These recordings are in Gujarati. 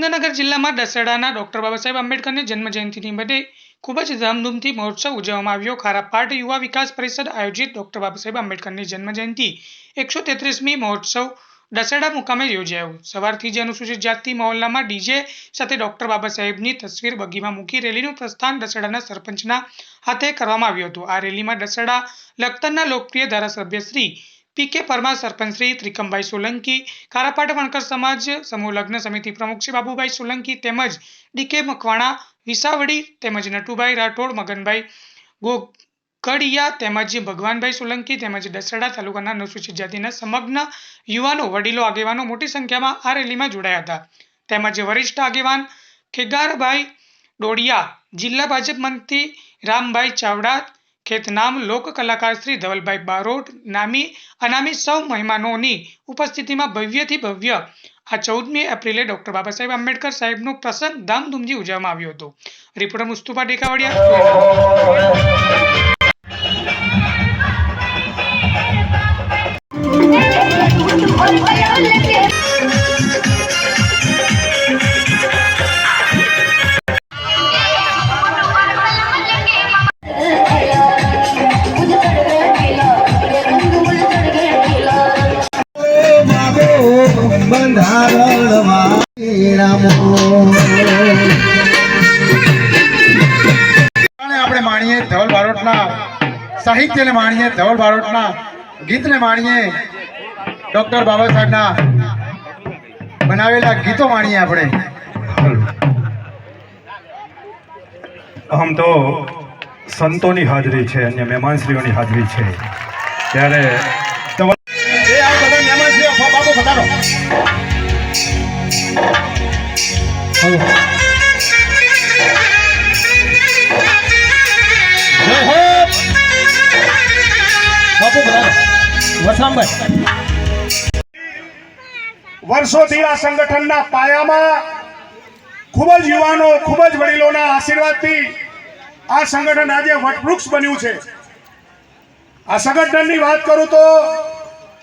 સુરેન્દ્રનગર જિલ્લામાં દસેડાના ડોક્ટર બાબાસાહેબ આંબેડકરની જન્મજયંતિ નિમિત્તે ખૂબ જ ધામધૂમથી મહોત્સવ ઉજવવામાં આવ્યો। ખારાપાટ યુવા વિકાસ પરિષદ આયોજિત ડોક્ટર બાબાસાહેબ આંબેડકરની જન્મજયંતિ 133મી મહોત્સવ દસેડા મુકામે યોજાયો। સવારથી જ અનુસૂચિત જાતિ મહોલ્લામાં ડીજે સાથે ડોક્ટર બાબાસાહેબની તસવીર બગીમાં મૂકી રેલીનું પ્રસ્થાન દસેડાના સરપંચના હાથે કરવામાં આવ્યું હતું। આ રેલીમાં દસેડા લખતરના લોકપ્રિય ધારાસભ્ય શ્રી પીકે પરમાર, સરપંચ શ્રી ત્રિકમભાઈ સોલંકી, ખારાપાટ વણકર સમાજ સમૂહ લગ્ન સમિતિ પ્રમુખ શ્રી બાબુભાઈ સોલંકી તેમજ ડીકે મકવાણા વિસાવડી તેમજ નટુભાઈ રાઠોડ, મગનભાઈ ગોગડિયા તેમજ ભગવાનભાઈ સોલંકી તેમજ દસેડા તાલુકાના અનુસૂચિત જાતિના સમગ્ર યુવાનો, વડીલો, આગેવાનો મોટી સંખ્યામાં આ રેલીમાં જોડાયા હતા। તેમજ વરિષ્ઠ આગેવાન ખેગારભાઈ ડોડિયા, જિલ્લા ભાજપ મંત્રી રામભાઈ ચાવડા, ખેતનામ લોક કલાકાર શ્રી ધવલભાઈ બારોટ, અનામી સૌ મહેમાનોની ઉપસ્થિતિમાં ભવ્યથી ભવ્ય આ 14મી એપ્રિલે ડોક્ટર બાબાસાહેબ આંબેડકર સાહેબનો પ્રસંગ ધામધૂમથી ઉજવવામાં આવ્યો હતો। રિપોર્ટર મુસ્તુફા ડેકાવડિયા। આપણે માણીએ ધવલ બારોટના સાહિત્યને માણીએ, ધવલ બારોટના ગીતને માણીએ, ડોક્ટર બાબા સાહેબના બનાવેલા ગીતો માણીએ। આપણે આમ તો સંતોની હાજરી છે, અન્ય મહેમાનશ્રીઓની હાજરી છે, ત્યારે વર્ષોથી આ સંગઠનના પાયામાં ખૂબ જ યુવાનો, ખૂબ જ વડીલોના આશીર્વાદથી આ સંગઠન આજે વટવૃક્ષ બન્યું છે। આ સંગઠનની વાત કરું તો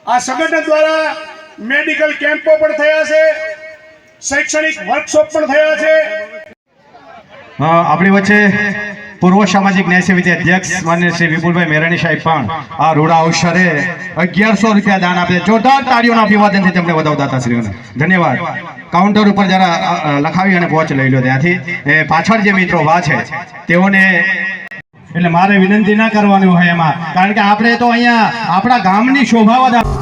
આ સંગઠન દ્વારા મેડિકલ કેમ્પો પણ થયા છે, શૈક્ષણિક વર્કશોપ પણ થયા છે। આપણી વચ્ચે પૂર્વ સામાજિક ન્યાય સમિતિ અધ્યક્ષ માન્ય શ્રી વિપુલભાઈ મેરાણી સાહેબ પણ આ રૂડા અવસરે 1100 દાન આપે। જોરદાર તાળીઓના અભિવાદનથી તેમને વધાવતા હતા શ્રીઓને ધન્યવાદ। કાઉન્ટર ઉપર જરા લખાવી અને પહોંચ લઈ લો ત્યાંથી। પાછળ જે મિત્રો વા છે તેઓને એટલે મારે વિનંતી ના કરવાની હોય એમાં, કારણ કે આપણે તો અહીંયા આપણા ગામની શોભા વધારવા